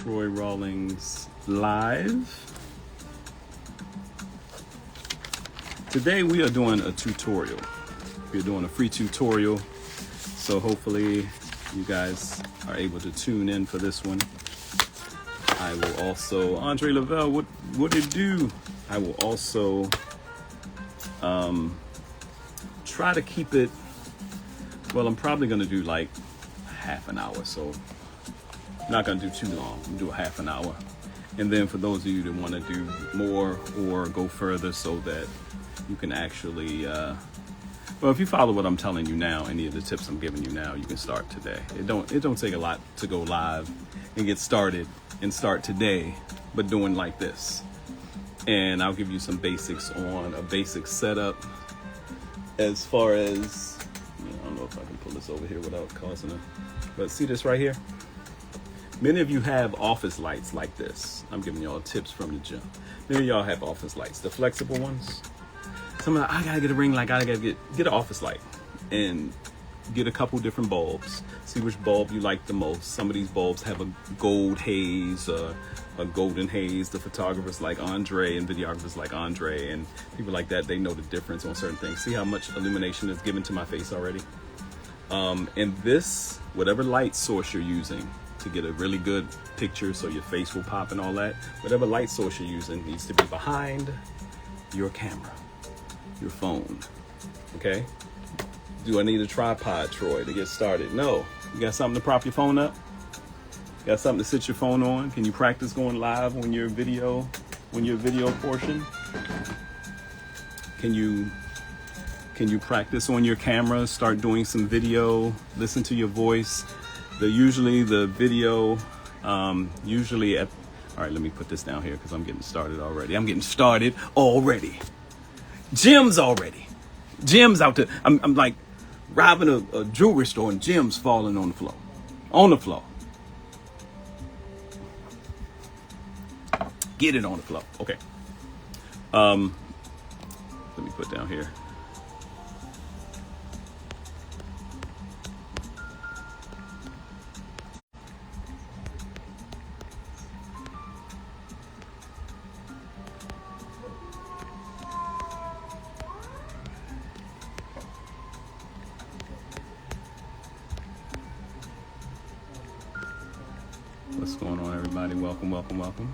Troy Rawlings live. Today we are doing a tutorial. We're doing a free tutorial, so hopefully you guys are able to tune in for this one. I will also, Andre Lavelle, what did it do? I will also try to keep it, well, I'm probably gonna do like half an hour, so I'm not gonna do too long. I'm gonna do a half an hour. And then for those of you that wanna do more or go further so that you can actually, well, if you follow what I'm telling you now, any of the tips I'm giving you now, you can start today. It don't take a lot to go live and get started and start today, but doing like this. And I'll give you some basics on a basic setup as far as, I don't know if I can pull this over here without causing it, but see this right here? Many of you have office lights like this. I'm giving y'all tips from the gym. Many of y'all have office lights, the flexible ones. Some of I gotta get a ring light, I gotta get an office light and get a couple different bulbs. See which bulb you like the most. Some of these bulbs have a gold haze, a golden haze. The photographers like Andre and videographers like Andre and people like that, they know the difference on certain things. See how much illumination is given to my face already? And this, whatever light source you're using to get a really good picture so your face will pop and all that, whatever light source you're using needs to be behind your camera, your phone, okay? Do I need a tripod, Troy, to get started? No. You got something to prop your phone up? Got something to sit your phone on? Can you practice going live when you're video portion? Can you practice on your camera, start doing some video, listen to your voice? Usually the video, all right, let me put this down here because I'm getting started already. Gems already. Gems out there. I'm like robbing a jewelry store and gems falling on the floor. On the floor. Get it on the floor. Okay. Let me put down here. What's going on, everybody? Welcome, welcome, welcome.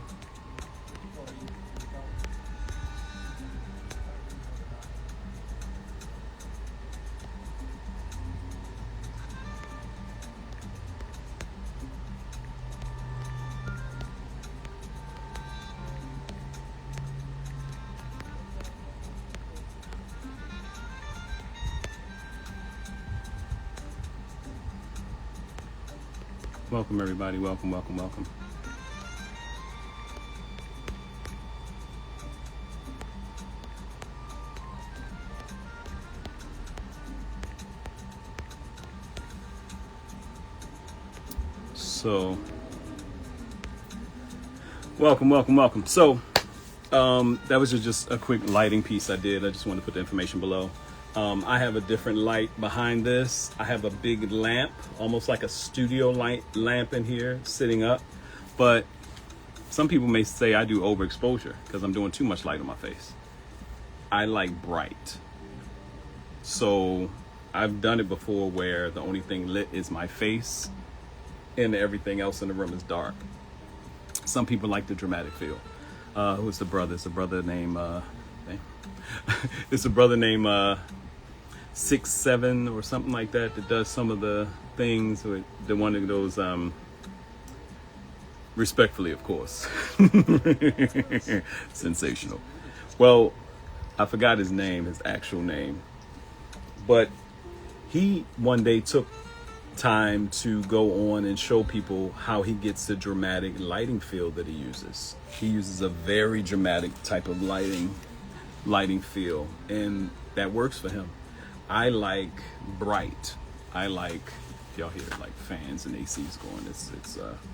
Welcome, everybody. Welcome, welcome, welcome. So, welcome, welcome, welcome. So, that was just a quick lighting piece I did. I just wanted to put the information below. I have a different light behind this. I have a big lamp, almost like a studio light lamp in here sitting up. But some people may say I do overexposure because I'm doing too much light on my face. I like bright. So I've done it before where the only thing lit is my face and everything else in the room is dark. Some people like the dramatic feel. Who's the brother? It's a brother named, it's a brother named 6'7" or something like that does some of the things with the one of those, respectfully, of course. Sensational. Well, I forgot his name, his actual name, but he one day took time to go on and show people how he gets the dramatic lighting field that he uses. He uses a very dramatic type of lighting feel, and that works for him. I like bright. I like, y'all hear like fans and ACs going. It's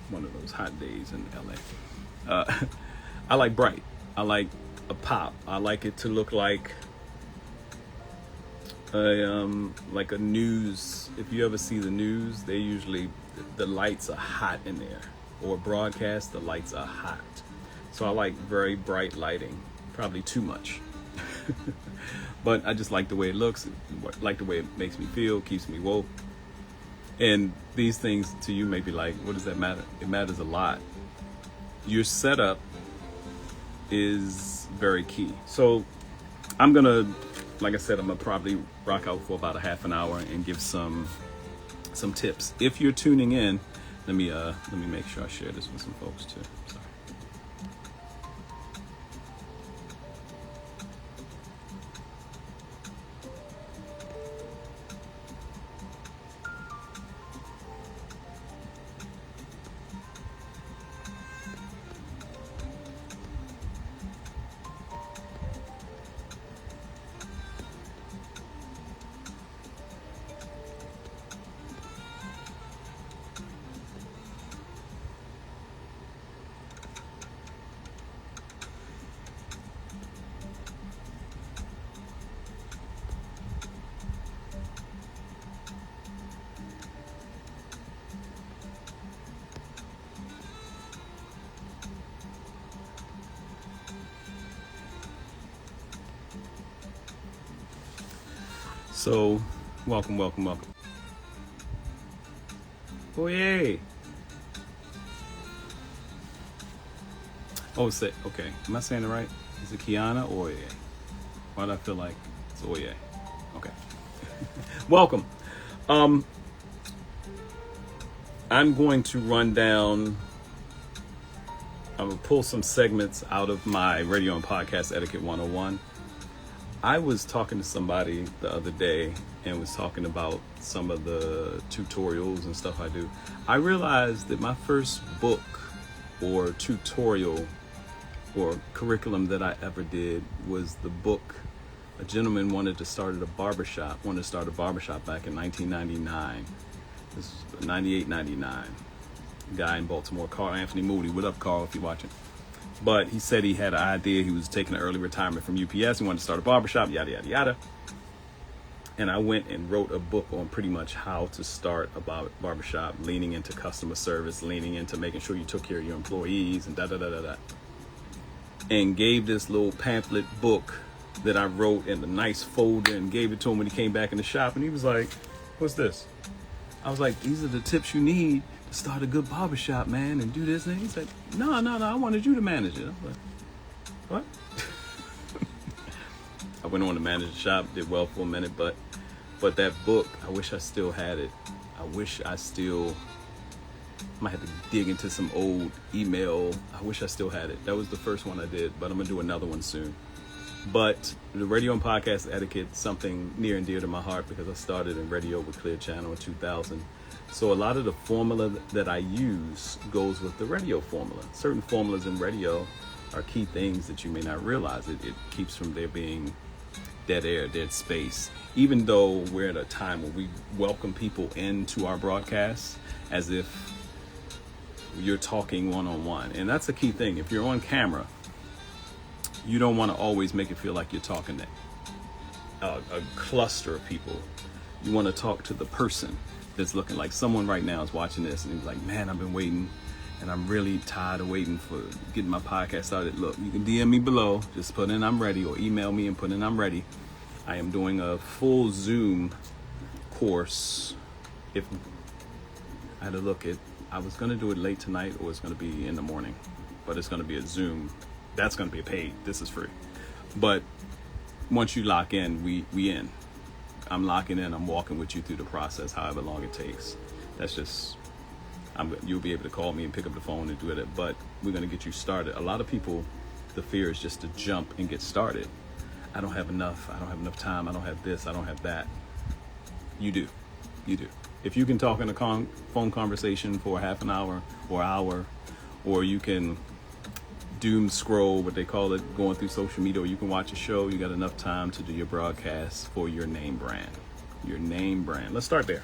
one of those hot days in LA. I like bright. I like a pop. I like it to look like a news. If you ever see the news, they usually, the lights are hot in there. or broadcast, the lights are hot. So I like very bright lighting, probably too much. But I just like the way it looks, like the way it makes me feel, keeps me woke. And these things to you may be like, what does that matter? It matters a lot. Your setup is very key. So I'm gonna, like I said, I'm gonna probably rock out for about a half an hour and give some tips. If you're tuning in, let me make sure I share this with some folks too. Sorry. So, welcome. Oh, yay. Oh, say, okay. Am I saying it right? Is it Kiana or Oye? Why do I feel like it's Oye? Okay. Welcome. I'm going to run down, I'm going to pull some segments out of my radio and podcast etiquette 101. I was talking to somebody the other day and was talking about some of the tutorials and stuff I do. I realized that my first book or tutorial or curriculum that I ever did was the book. A gentleman wanted to start a barbershop back in 1999. This was 98, 99. Guy in Baltimore, Carl Anthony Moody. What up, Carl, if you're watching? But he said he had an idea. He was taking an early retirement from UPS. He wanted to start a barbershop, yada, yada, yada. And I went and wrote a book on pretty much how to start a barbershop, leaning into customer service, leaning into making sure you took care of your employees and da-da-da-da-da. And gave this little pamphlet book that I wrote in a nice folder and gave it to him when he came back in the shop. And he was like, what's this? I was like, these are the tips you need to start a good barbershop, man, and do this. And he said, no, I wanted you to manage it. I was like, what? I went on to manage the shop, did well for a minute, but that book, I wish I still had it. I might have to dig into some old email. I wish I still had it. That was the first one I did, but I'm gonna do another one soon. But the radio and podcast etiquette, something near and dear to my heart because I started in radio with Clear Channel in 2000. So a lot of the formula that I use goes with the radio formula. Certain formulas in radio are key things that you may not realize. It keeps from there being dead air, dead space. Even though we're at a time where we welcome people into our broadcasts as if you're talking one-on-one. And that's a key thing. If you're on camera, you don't want to always make it feel like you're talking to a cluster of people. You want to talk to the person that's looking like someone right now is watching this and he's like, man, I've been waiting and I'm really tired of waiting for getting my podcast started. Look, you can DM me below, just put in I'm ready, or email me and put in I'm ready. I am doing a full Zoom course. If I had to look at, I was going to do it late tonight or it's going to be in the morning, but it's going to be a Zoom. That's going to be paid. This is free. But once you lock in, we in. I'm locking in. I'm walking with you through the process, however long it takes. That's just, you'll be able to call me and pick up the phone and do it. But we're going to get you started. A lot of people, the fear is just to jump and get started. I don't have enough time. I don't have this. I don't have that. You do. If you can talk in a phone conversation for half an hour, or you can doom scroll, what they call it, going through social media, or you can watch a show, you got enough time to do your broadcast for your name brand. Let's start there.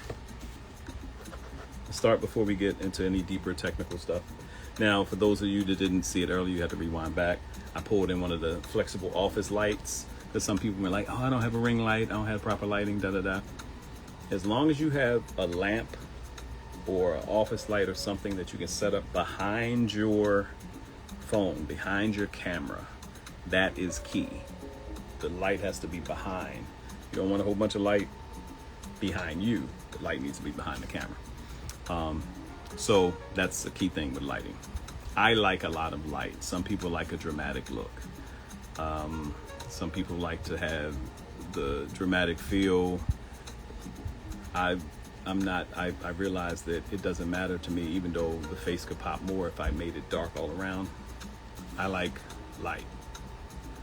Let's start before we get into any deeper technical stuff. Now, for those of you that didn't see it earlier, you have to rewind back. I pulled in one of the flexible office lights because some people were like, oh, I don't have a ring light, I don't have proper lighting, da-da-da. As long as you have a lamp or an office light or something that you can set up behind your phone, behind your camera. That is key. The light has to be behind. You don't want a whole bunch of light behind you. The light needs to be behind the camera. So that's a key thing with lighting. I like a lot of light. Some people like a dramatic look. Some people like to have the dramatic feel. I realize that it doesn't matter to me, even though the face could pop more if I made it dark all around. I like light.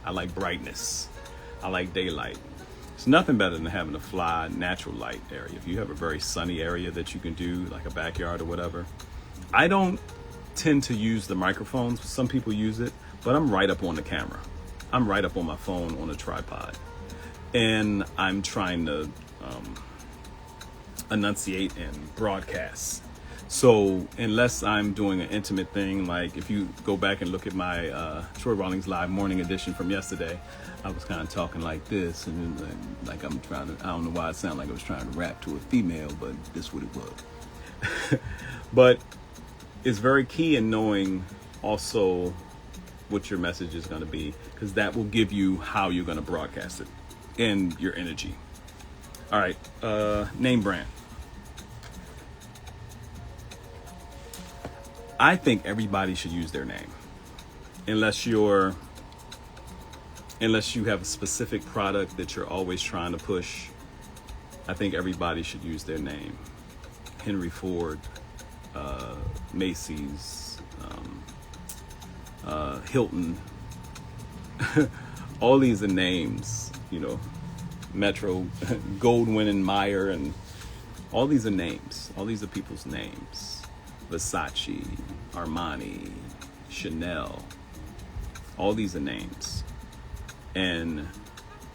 I like brightness. I like daylight. It's nothing better than having a fly, natural light area. If you have a very sunny area that you can do, like a backyard or whatever. I don't tend to use the microphones. Some people use it, but I'm right up on the camera. I'm right up on my phone on a tripod. And I'm trying to enunciate and broadcast. So unless I'm doing an intimate thing, like if you go back and look at my Troy Rawlings Live morning edition from yesterday, I was kind of talking like this, and like I'm trying to, I don't know why it sounded like I was trying to rap to a female, but this what it was. But it's very key in knowing also what your message is going to be, because that will give you how you're going to broadcast it and your energy. All right, name brand. I think everybody should use their name, unless you have a specific product that you're always trying to push. I think everybody should use their name. Henry Ford, Macy's, Hilton, all these are names, you know, Metro, Goldwyn and Meyer, and all these are names. All these are people's names. Versace, Armani, Chanel, all these are names. And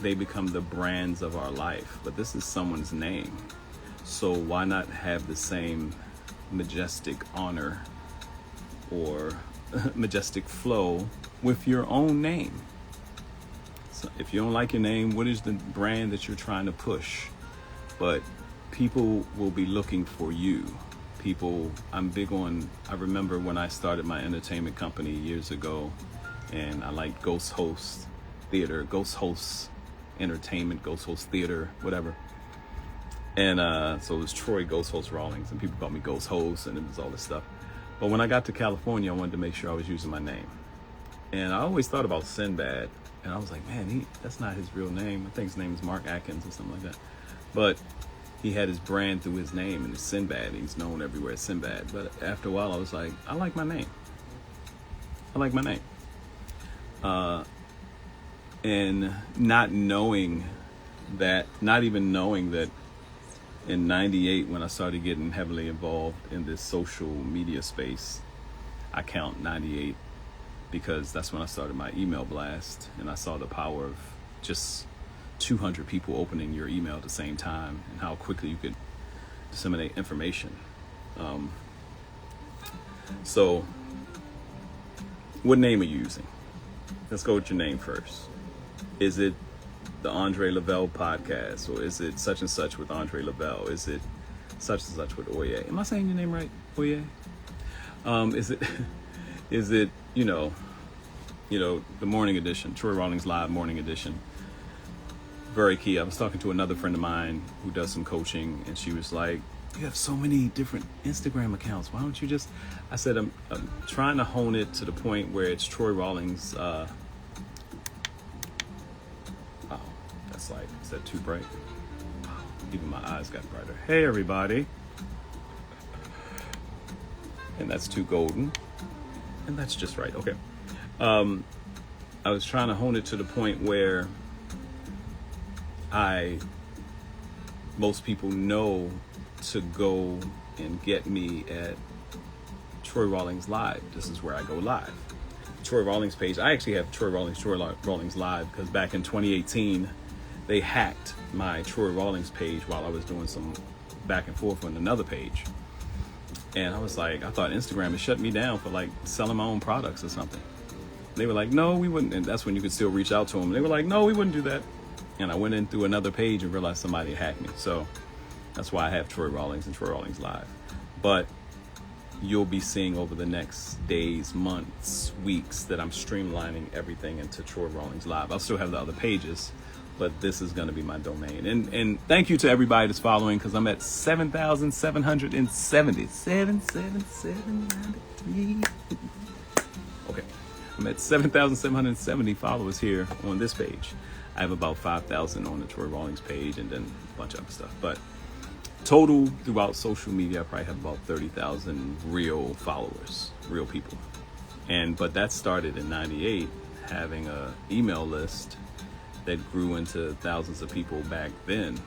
they become the brands of our life. But this is someone's name. So why not have the same majestic honor or majestic flow with your own name? So if you don't like your name, what is the brand that you're trying to push? But people will be looking for you. People, I'm big on, I remember when I started my entertainment company years ago, and I liked Ghost Host Theater, Ghost Host Entertainment, Ghost Host Theater, whatever. And so it was Troy Ghost Host Rawlings, and people called me Ghost Host, and it was all this stuff. But when I got to California, I wanted to make sure I was using my name. And I always thought about Sinbad, and I was like, man, that's not his real name. I think his name is Mark Atkins or something like that. But he had his brand through his name, and it's Sinbad. He's known everywhere as Sinbad. But after a while, I was like, I like my name. I like my name. And not even knowing that in 98, when I started getting heavily involved in this social media space, I count 98 because that's when I started my email blast, and I saw the power of just 200 people opening your email at the same time, and how quickly you could disseminate information. So what name are you using? Let's go with your name first. Is it the Andre Lavelle podcast, or is it such and such with Andre Lavelle? Is it such and such with Oye? Am I saying your name right, Oye? Is it you know the morning edition, Troy Rawlings Live morning edition? Very key. I was talking to another friend of mine who does some coaching, and she was like, you have so many different Instagram accounts. Why don't you just, I said, I'm trying to hone it to the point where it's Troy Rawlings. Oh, that's like, is that too bright? Even my eyes got brighter. Hey, everybody. And that's too golden. And that's just right. Okay. I was trying to hone it to the point where most people know to go and get me at Troy Rawlings Live. This is where I go live. Troy Rawlings page. I actually have Troy Rawlings Live because back in 2018, they hacked my Troy Rawlings page while I was doing some back and forth on another page. And I was like, I thought Instagram had shut me down for like selling my own products or something. They were like, no, we wouldn't. And that's when you could still reach out to them. They were like, no, we wouldn't do that. And I went in through another page and realized somebody hacked me. So that's why I have Troy Rawlings and Troy Rawlings Live. But you'll be seeing over the next days, months, weeks that I'm streamlining everything into Troy Rawlings Live. I'll still have the other pages, but this is going to be my domain. And thank you to everybody that's following, because I'm at 7,770. 77793. Okay. I'm at 7,770 followers here on this page. I have about 5,000 on the Troy Rawlings page, and then a bunch of other stuff. But total throughout social media, I probably have about 30,000 real followers, real people. But that started in 98, having a email list that grew into thousands of people back then,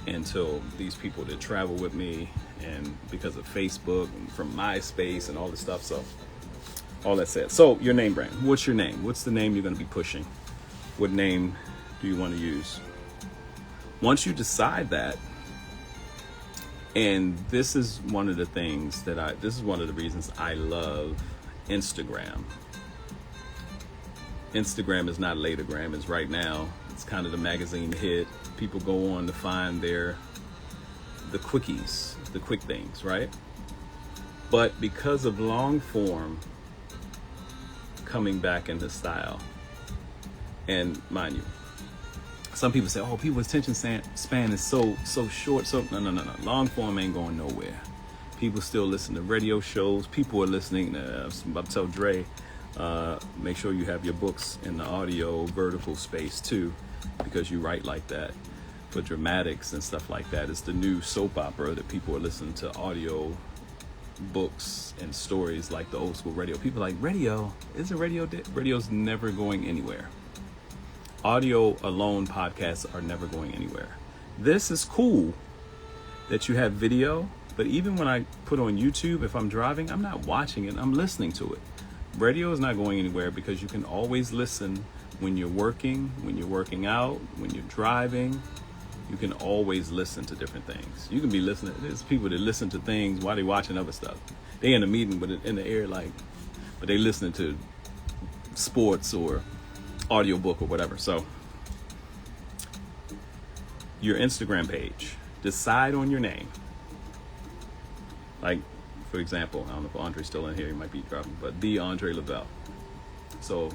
until these people that travel with me, and because of Facebook and from MySpace and all this stuff. So all that said, so your name brand, what's your name? What's the name you're going to be pushing? What name do you want to use? Once you decide that, and this is one of the things that this is one of the reasons I love Instagram. Instagram is not Latagram, it's right now. It's kind of the magazine hit. People go on to find the quickies, the quick things, right? But because of long form coming back into style, and mind you, some people say, oh, people's attention span is so short. So no. Long form ain't going nowhere. People still listen to radio shows. People are listening to, I'm about to tell Dre, make sure you have your books in the audio vertical space too, because you write like that for dramatics and stuff like that. It's the new soap opera that people are listening to audio books and stories like the old school radio. People are like, radio? Isn't radio dead? Radio's never going anywhere. Audio alone podcasts are never going anywhere. This is cool that you have video, but even when I put on YouTube, if I'm driving, I'm not watching it, I'm listening to it. Radio is not going anywhere, because you can always listen when you're working, when you're working out, when you're driving. You can always listen to different things. You can be listening. There's people that listen to things while they're watching other stuff. They in a meeting, but in the air, but they listening to sports or audiobook or whatever. So your Instagram page, decide on your name. Like, for example, I don't know if Andre's still in here, he might be dropping, but the Andre Lavelle. So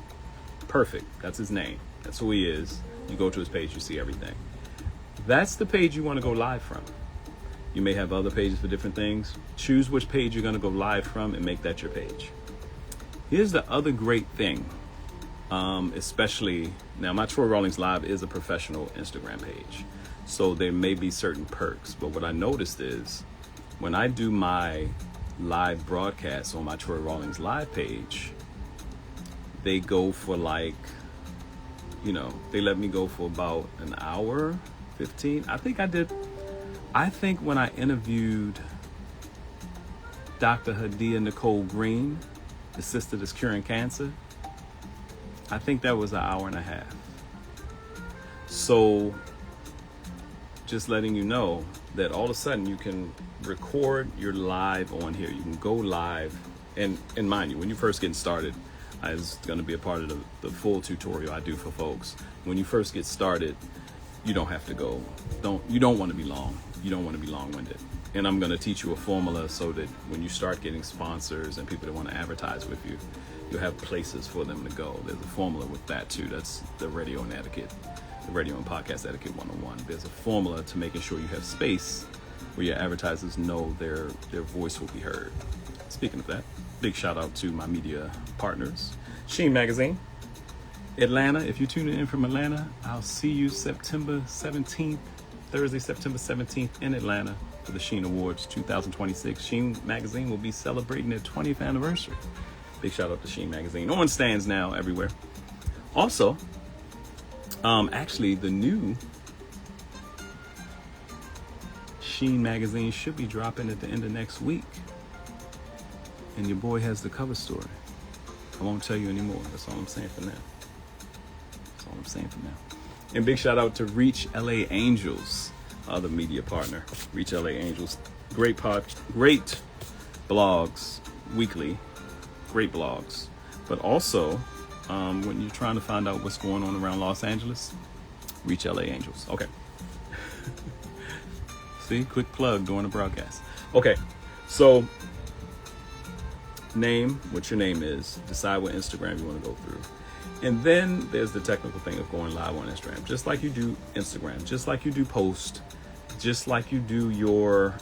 perfect, that's his name, that's who he is. You go to his page, you see everything. That's the page you want to go live from. You may have other pages for different things. Choose which page you're going to go live from and make that your page. Here's the other great thing. Especially now, my Troy Rawlings Live is a professional Instagram page, so there may be certain perks, but what I noticed is when I do my live broadcasts on my Troy Rawlings Live page, they go for they let me go for about an hour 15. I think when I interviewed Dr. Hadia Nicole Green, the sister that's curing cancer, I think that was an hour and a half. So just letting you know that all of a sudden you can record your live on here. You can go live. And mind you, when you're first getting started, it's going to be a part of the full tutorial I do for folks. When you first get started, you don't have to go. You don't want to be long. You don't want to be long-winded. And I'm going to teach you a formula so that when you start getting sponsors and people that want to advertise with you, you'll have places for them to go. There's a formula with that too. That's the radio and etiquette, the radio and podcast etiquette 101. There's a formula to making sure you have space where your advertisers know their voice will be heard. Speaking of that, big shout out to my media partners, Sheen Magazine, Atlanta. If you're tuning in from Atlanta, I'll see you September 17th, Thursday, September 17th in Atlanta for the Sheen Awards 2026. Sheen Magazine will be celebrating their 20th anniversary. Big shout out to Sheen Magazine. On stands now everywhere. Also, actually the new Sheen Magazine should be dropping at the end of next week. And your boy has the cover story. I won't tell you anymore. That's all I'm saying for now. That's all I'm saying for now. And big shout out to Reach LA Angels, other media partner. Reach LA Angels. Great blogs weekly. Great blogs. But also, when you're trying to find out what's going on around Los Angeles, Reach LA Angels. Okay. See, quick plug during the broadcast. Okay. So name what your name is, decide what Instagram you want to go through. And then there's the technical thing of going live on Instagram, just like you do Instagram, just like you do post, just like you do your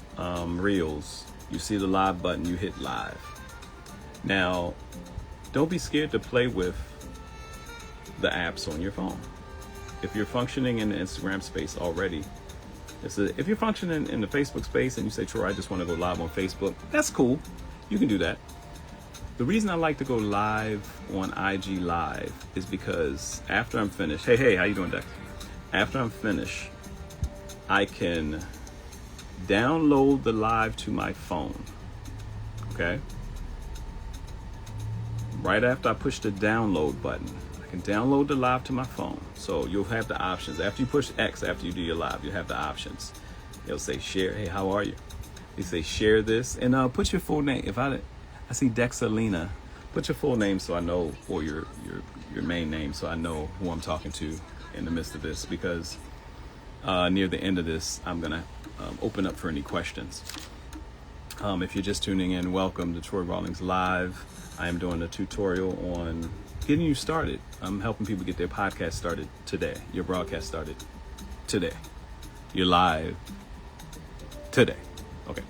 reels. You see the live button, you hit live. Now, don't be scared to play with the apps on your phone. If you're functioning in the Instagram space already, if you're functioning in the Facebook space and you say, Troy, I just want to go live on Facebook, that's cool. You can do that. The reason I like to go live on IG Live is because after I'm finished, hey, how you doing, Dex? After I'm finished, I can download the live to my phone, okay? Right after I push the download button, I can download the live to my phone. So you'll have the options. After you push X, after you do your live, you'll have the options. It'll say share, hey, how are you? They say share this, and put your full name. If I see Dexalina, put your full name so I know, or your main name so I know who I'm talking to in the midst of this, because near the end of this, I'm going to open up for any questions. If you're just tuning in, welcome to Troy Rawlings Live. I am doing a tutorial on getting you started. I'm helping people get their podcast started today, your broadcast started today, your live today. Okay.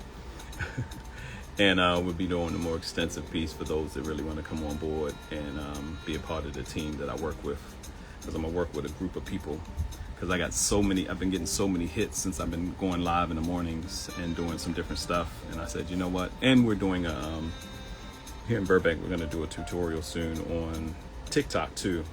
And we'll be doing a more extensive piece for those that really want to come on board and be a part of the team that I work with, because I'm going to work with a group of people. Because I've been getting so many hits since I've been going live in the mornings and doing some different stuff. And I said, you know what? And we're doing here in Burbank, we're going to do a tutorial soon on TikTok too.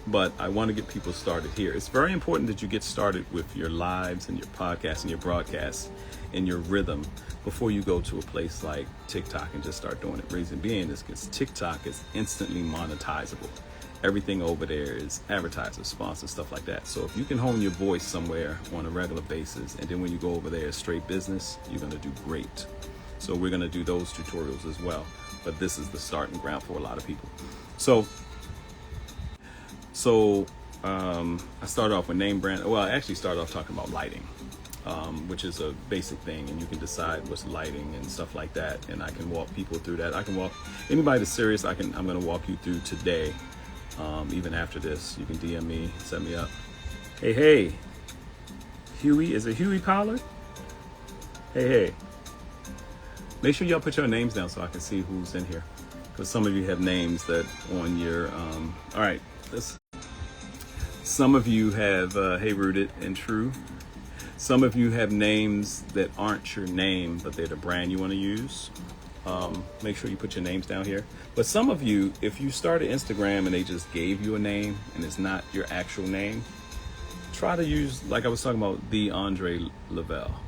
But I want to get people started here. It's very important that you get started with your lives and your podcasts and your broadcasts and your rhythm before you go to a place like TikTok and just start doing it. Reason being is because TikTok is instantly monetizable. Everything over there is advertisers, sponsors, stuff like that. So if you can hone your voice somewhere on a regular basis, and then when you go over there, straight business, you're going to do great. So we're going to do those tutorials as well. But this is the starting ground for a lot of people. So I started off with name brand. Well, I actually started off talking about lighting, which is a basic thing, and you can decide what's lighting and stuff like that. And I can walk people through that. I can walk anybody that's serious. I'm going to walk you through today. Even after this, you can DM me, set me up. Hey, Huey, is it Huey Pollard? Hey. Make sure y'all put your names down so I can see who's in here, because some of you have names that on your, all right, some of you have, hey, Rooted and True. Some of you have names that aren't your name, but they're the brand you want to use. Make sure you put your names down here. But some of you, if you started Instagram and they just gave you a name and it's not your actual name, try to use, like I was talking about, the Andre Lavelle.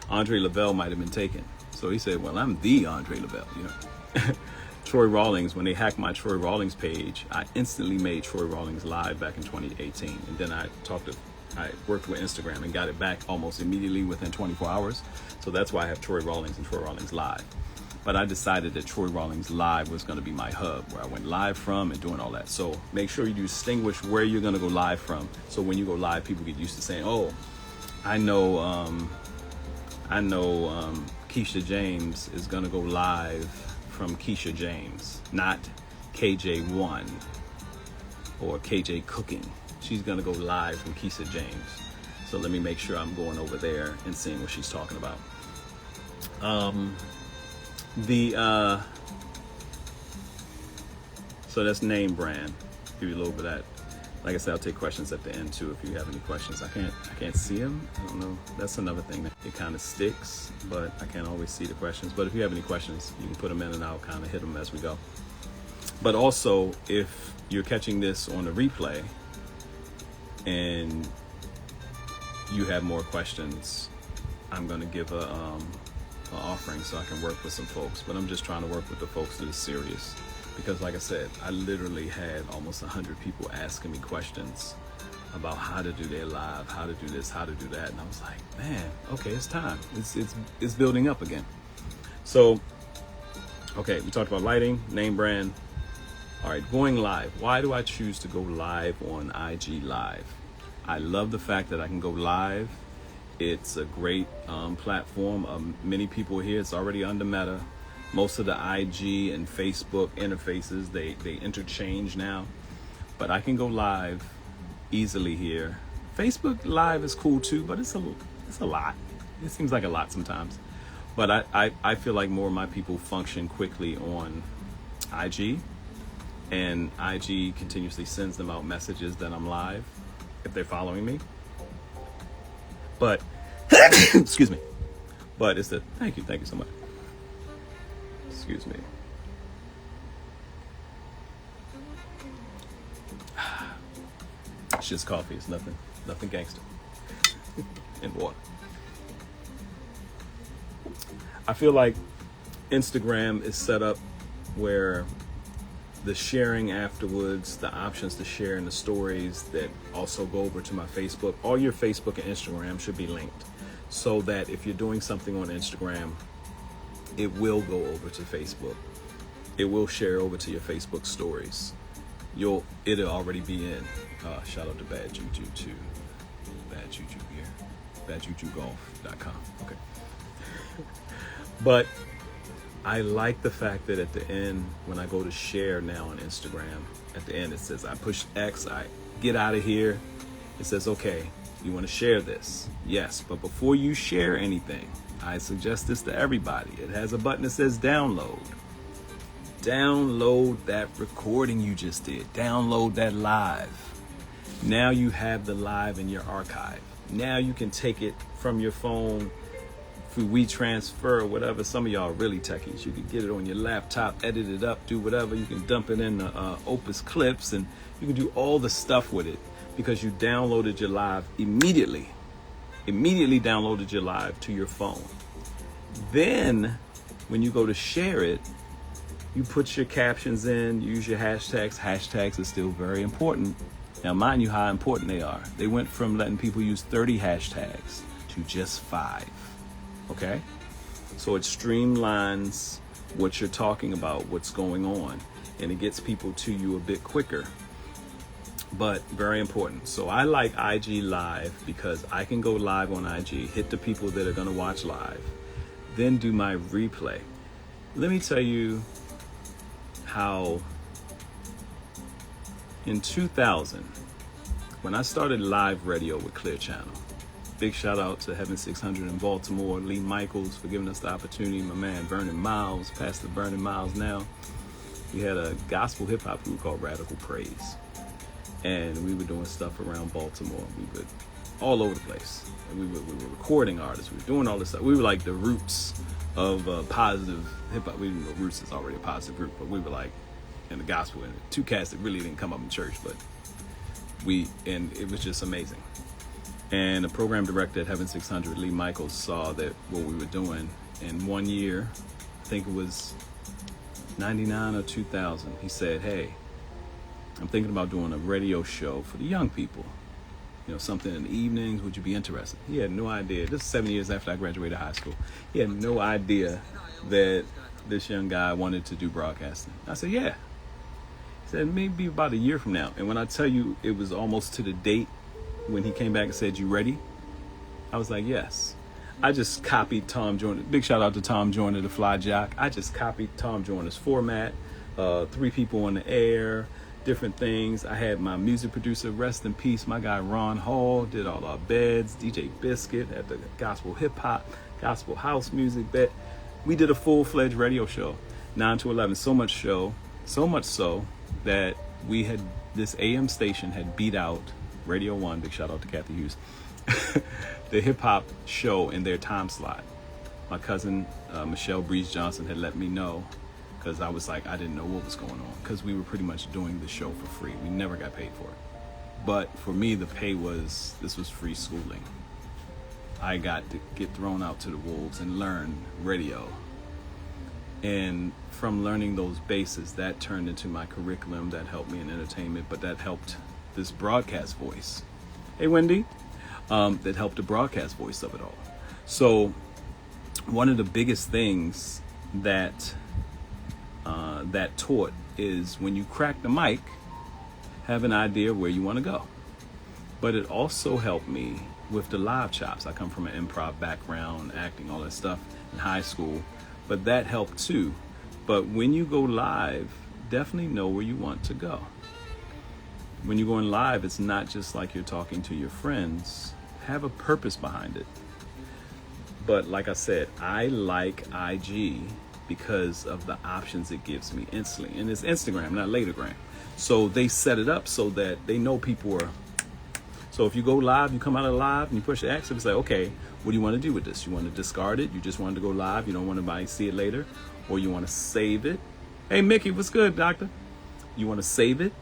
Andre Lavelle might have been taken. So he said, well, I'm the Andre Lavelle, Troy Rawlings, when they hacked my Troy Rawlings page, I instantly made Troy Rawlings Live back in 2018. And then I worked with Instagram and got it back almost immediately within 24 hours. So that's why I have Troy Rawlings and Troy Rawlings Live. But I decided that Troy Rawlings Live was going to be my hub, where I went live from and doing all that. So make sure you distinguish where you're going to go live from. So when you go live, people get used to saying, oh, I know Keisha James is going to go live from Keisha James, not KJ1 or KJ Cooking. She's going to go live from Keisha James. So let me make sure I'm going over there and seeing what she's talking about. So that's name brand. Give you a little bit of that. Like I said, I'll take questions at the end too if you have any questions. I can't see them. I don't know. That's another thing that it kind of sticks, but I can't always see the questions. But if you have any questions, you can put them in and I'll kind of hit them as we go. But also, if you're catching this on a replay and you have more questions, I'm going to give an offering so I can work with some folks. But I'm just trying to work with the folks that are serious. Because like I said, I literally had almost 100 people asking me questions about how to do their live, how to do this, how to do that. And I was like, man, okay, it's time. It's building up again. So, okay, we talked about lighting, name brand. All right, going live. Why do I choose to go live on IG Live? I love the fact that I can go live It's a great platform. Many people here, it's already under Meta. Most of the IG and Facebook interfaces, they interchange now. But I can go live easily here. Facebook Live is cool too, but it's a lot. It seems like a lot sometimes. But I feel like more of my people function quickly on IG. And IG continuously sends them out messages that I'm live if they're following me. But, excuse me. But it's thank you so much. Excuse me. It's just coffee. It's nothing gangster. And water. I feel like Instagram is set up where the sharing afterwards, the options to share in the stories that also go over to my Facebook, all your Facebook and Instagram should be linked so that if you're doing something on Instagram, it will go over to Facebook. It will share over to your Facebook stories. It'll already be in. Shout out to Bad Juju too. Bad Juju here. BadJujuGolf.com. Okay. But I like the fact that at the end, when I go to share now on Instagram, at the end it says I push X, I get out of here. It says, okay, you want to share this? Yes, but before you share anything, I suggest this to everybody. It has a button that says download. Download that recording you just did. Download that live. Now you have the live in your archive. Now you can take it from your phone through WeTransfer or whatever. Some of y'all are really techies. You can get it on your laptop, edit it up, do whatever. You can dump it in the Opus Clips, and you can do all the stuff with it because you downloaded your live immediately. Immediately downloaded your live to your phone. Then when you go to share it, you put your captions in, use your hashtags. Hashtags are still very important. Now, mind you how important they are. They went from letting people use 30 hashtags to just 5. Okay? So it streamlines what you're talking about, what's going on, and it gets people to you a bit quicker. But very important. So I like IG Live because I can go live on IG, hit the people that are going to watch live, then do my replay. Let me tell you how in 2000, when I started live radio with Clear Channel, big shout out to Heaven 600 in Baltimore, Lee Michaels for giving us the opportunity, my man Vernon Miles, Pastor Vernon Miles now. We had a gospel hip hop group called Radical Praise. And we were doing stuff around Baltimore. We were all over the place. And we were recording artists. We were doing all this stuff. We were like the roots of positive hip hop. We didn't know Roots is already a positive group, but we were like in the gospel. And 2 cats that really didn't come up in church, but and it was just amazing. And the program director at Heaven 600, Lee Michaels, saw that what we were doing. And 1 year, I think it was 99 or 2000, he said, hey, I'm thinking about doing a radio show for the young people. You know, something in the evenings. Would you be interested? He had no idea. This is 7 years after I graduated high school. He had no idea that this young guy wanted to do broadcasting. I said, yeah. He said, maybe about a year from now. And when I tell you it was almost to the date when he came back and said, you ready? I was like, yes. I just copied Tom Joyner. Big shout out to Tom Joyner, the Fly Jock. I just copied Tom Joyner's format. 3 people on the air. Different things. I had my music producer, rest in peace, my guy Ron Hall, did all our beds. DJ Biscuit at the gospel hip hop, gospel house music bed. We did a full-fledged radio show, 9 to 11. So much so that we had this AM station had beat out Radio 1. Big shout out to Kathy Hughes. The hip hop show in their time slot. My cousin Michelle Breeze Johnson had let me know. Because I was like, I didn't know what was going on. Because we were pretty much doing the show for free. We never got paid for it. But for me, the pay this was free schooling. I got to get thrown out to the wolves and learn radio. And from learning those bases, that turned into my curriculum. That helped me in entertainment. But that helped this broadcast voice. Hey, Wendy. That helped the broadcast voice of it all. So one of the biggest things that taught is when you crack the mic, have an idea where you want to go. But it also helped me with the live chops. I come from an improv background, acting, all that stuff in high school, but that helped too. But when you go live, definitely know where you want to go. When you're going live, it's not just like you're talking to your friends. Have a purpose behind it. But like I said, I like IG because of the options it gives me instantly. And it's Instagram, not Latergram. So they set it up so that they know people are. So if you go live, you come out of live and you push X, it's like, okay, what do you want to do with this? You want to discard it? You just want to go live? You don't want anybody to see it later? Or you want to save it? Hey, Mickey, what's good, doctor? You want to save it?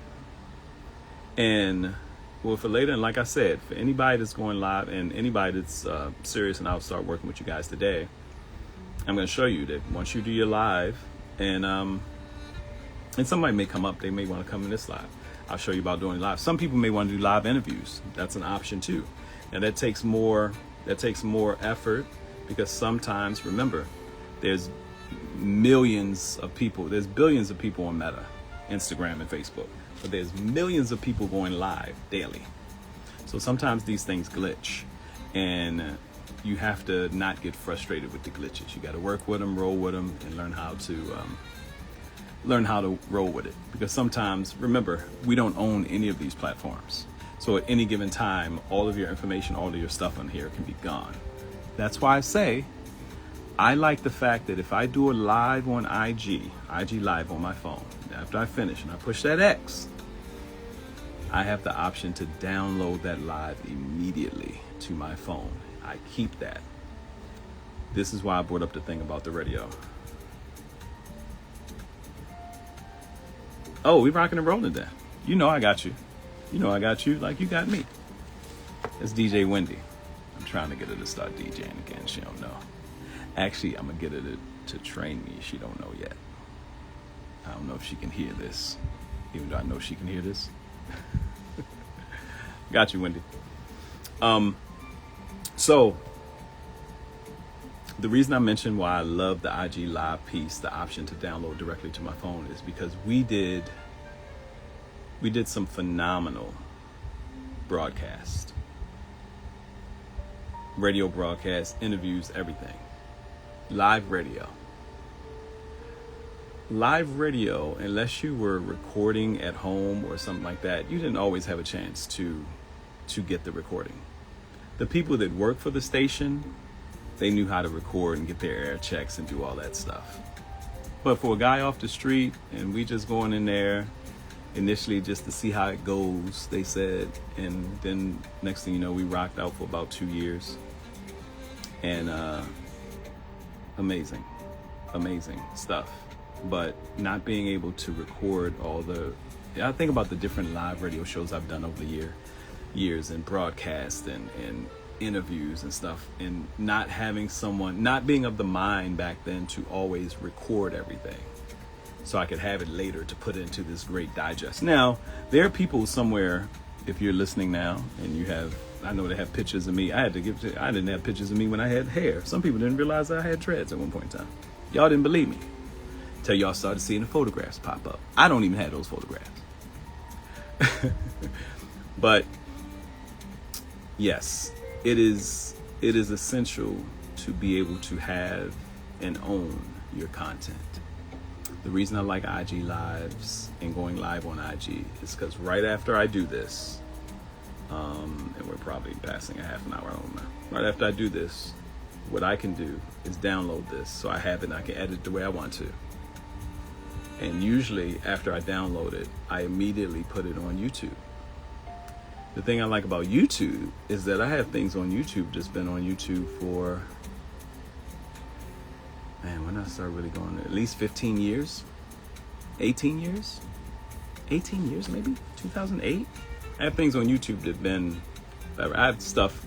And well, for later, and like I said, for anybody that's going live and anybody that's serious, and I'll start working with you guys today, I'm going to show you that once you do your live, and somebody may come up, they may want to come in this live. I'll show you about doing live. Some people may want to do live interviews. That's an option too. And that takes more effort, because sometimes, remember, there's millions of people, there's billions of people on Meta, Instagram and Facebook. But there's millions of people going live daily. So sometimes these things glitch, and you have to not get frustrated with the glitches. You got to work with them, roll with them, and learn how to roll with it. Because sometimes, remember, we don't own any of these platforms. So at any given time, all of your information, all of your stuff on here can be gone. That's why I say, I like the fact that if I do a live on IG live on my phone, after I finish and I push that X, I have the option to download that live immediately to my phone. I keep that. This is why I brought up the thing about the radio. Oh, we rocking and rolling then. You know I got you. You know I got you like you got me. It's DJ Wendy. I'm trying to get her to start DJing again. She don't know. Actually, I'm gonna get her to train me. She don't know yet. I don't know if she can hear this, even though I know she can hear this. Got you, Wendy. So the reason I mentioned why I love the IG Live piece, the option to download directly to my phone, is because we did some phenomenal broadcast, radio broadcasts, interviews, everything. Live radio, unless you were recording at home or something like that, you didn't always have a chance to get the recording. The people that work for the station, they knew how to record and get their air checks and do all that stuff. But for a guy off the street, and we just going in there initially just to see how it goes, they said, and then next thing you know, we rocked out for about 2 years. And amazing stuff. But not being able to record I think about the different live radio shows I've done over the years and broadcast and interviews and stuff, and not being of the mind back then to always record everything so I could have it later to put into this great digest. Now, there are people somewhere, if you're listening now and I know they have pictures of me. I didn't have pictures of me when I had hair. Some people didn't realize I had dreads at one point in time. Y'all didn't believe me till y'all started seeing the photographs pop up. I don't even have those photographs. But yes, it is essential to be able to have and own your content. The reason I like IG Lives and going live on IG is because right after I do this, and we're probably passing a half an hour on now. Right after I do this, what I can do is download this so I have it and I can edit the way I want to. And usually after I download it, I immediately put it on YouTube. The thing I like about YouTube is that I have things on YouTube that's been on YouTube for, when I started really going, at least 15 years, 18 years maybe, 2008. I have things on YouTube that I have stuff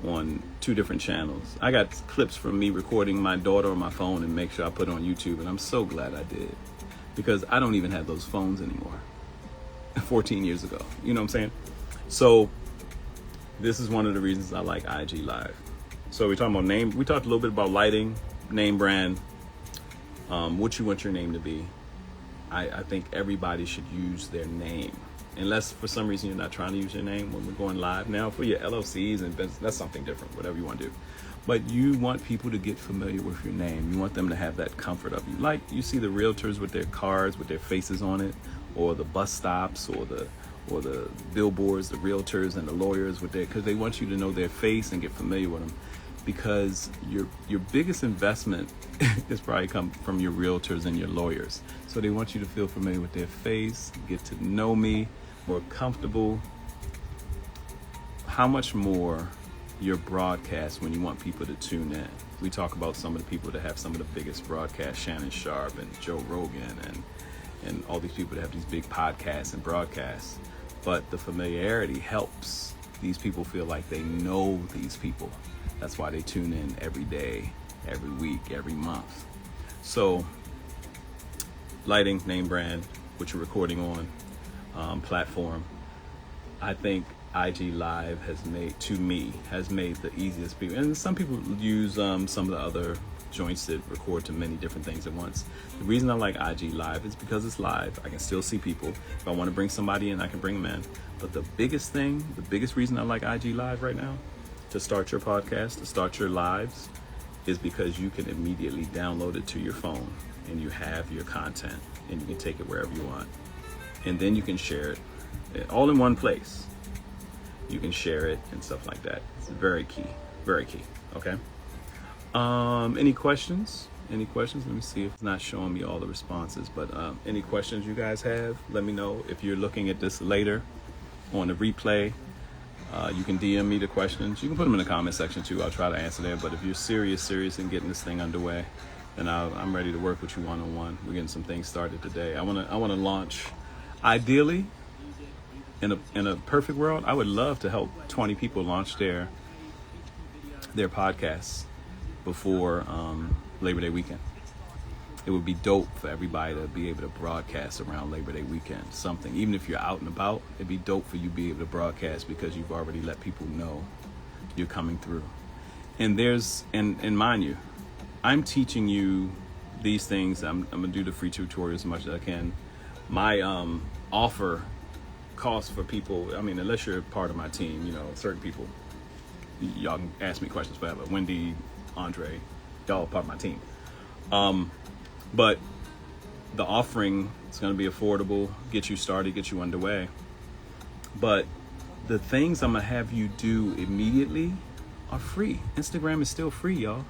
on 2 different channels. I got clips from me recording my daughter on my phone and make sure I put it on YouTube, and I'm so glad I did, because I don't even have those phones anymore. 14 years ago, you know what I'm saying? So this is one of the reasons I like IG Live. So we're talking about name. We talked a little bit about lighting, name brand, what you want your name to be. I think everybody should use their name. unless for some reason you're not trying to use your name when we're going live. Now for your LLCs and business, that's something different, whatever you want to do. But you want people to get familiar with your name. You want them to have that comfort of you. Like you see the realtors with their cards with their faces on it, or the bus stops, or the billboards, the realtors and the lawyers with their, because they want you to know their face and get familiar with them. Because your biggest investment is probably come from your realtors and your lawyers. So they want you to feel familiar with their face, get to know me, more comfortable. How much more your broadcast when you want people to tune in? We talk about some of the people that have some of the biggest broadcasts, Shannon Sharp and Joe Rogan and all these people that have these big podcasts and broadcasts. But the familiarity helps these people feel like they know these people. That's why they tune in every day, every week, every month. So lighting, name brand, what you're recording on, platform. I think IG Live has made the easiest people. And some people use some of the other joints that record to many different things at once. The reason I like IG Live is because it's live. I can still see people. If I want to bring somebody in, I can bring them in. But the biggest reason I like IG Live right now, to start your podcast, to start your lives, is because you can immediately download it to your phone and you have your content and you can take it wherever you want. And then you can share it all in one place. You can share it and stuff like that. It's very key, okay? Any questions? Let me see if it's not showing me all the responses, but any questions you guys have, let me know. If you're looking at this later on the replay, you can DM me the questions. You can put them in the comment section too. I'll try to answer there. But if you're serious in getting this thing underway, then I'm ready to work with you one-on-one. We're getting some things started today. I want to launch, ideally, in a perfect world, I would love to help 20 people launch their podcasts before Labor Day weekend. It would be dope for everybody to be able to broadcast around Labor Day weekend. Something, even if you're out and about, it'd be dope for you to be able to broadcast because you've already let people know you're coming through. And mind you, I'm teaching you these things. I'm gonna do the free tutorials as much as I can. My offer costs for people, I mean, unless you're part of my team, certain people, y'all can ask me questions forever. Wendy, Andre, y'all are part of my team. But the offering is going to be affordable, get you started, get you underway. But the things I'm going to have you do immediately are free. Instagram is still free, y'all.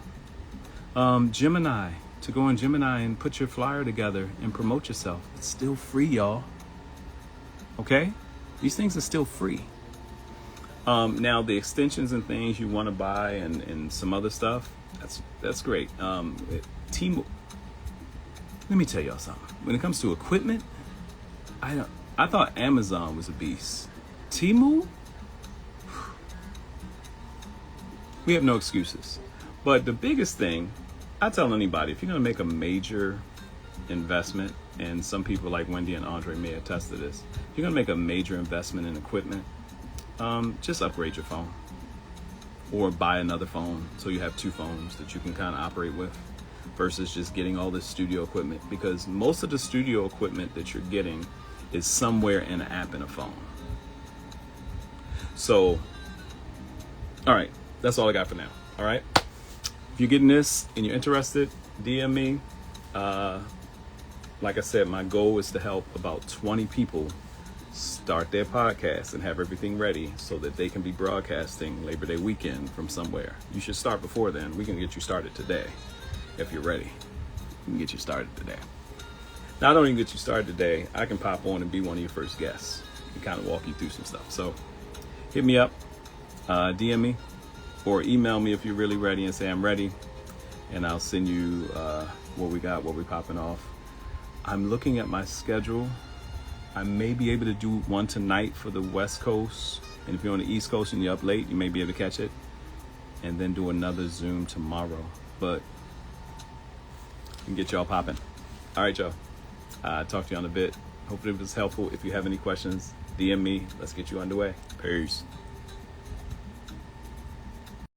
Gemini, to go on Gemini and put your flyer together and promote yourself. It's still free, y'all. Okay? These things are still free. Now, the extensions and things you want to buy and some other stuff, that's great. Temu. Let me tell y'all something. When it comes to equipment, I thought Amazon was a beast. Temu, we have no excuses. But the biggest thing, I tell anybody, if you're going to make a major investment, and some people like Wendy and Andre may attest to this, if you're going to make a major investment in equipment, just upgrade your phone or buy another phone so you have two phones that you can kind of operate with, versus just getting all this studio equipment, because most of the studio equipment that you're getting is somewhere in an app in a phone. So, all right, that's all I got for now. All right, if you're getting this and you're interested, DM me. Like I said, my goal is to help about 20 people start their podcast and have everything ready so that they can be broadcasting Labor Day weekend from somewhere. You should start before then. We can get you started today. If you're ready, we can get you started today. Not only get you started today, I can pop on and be one of your first guests and kind of walk you through some stuff. So hit me up, DM me, or email me if you're really ready and say I'm ready, and I'll send you what we got, what we're popping off. I'm looking at my schedule. I may be able to do one tonight for the West Coast, and if you're on the East Coast and you're up late, you may be able to catch it, and then do another Zoom tomorrow. But and get y'all popping. All right, y'all. Talk to you on a bit. Hopefully it was helpful. If you have any questions, DM me. Let's get you underway. Peace.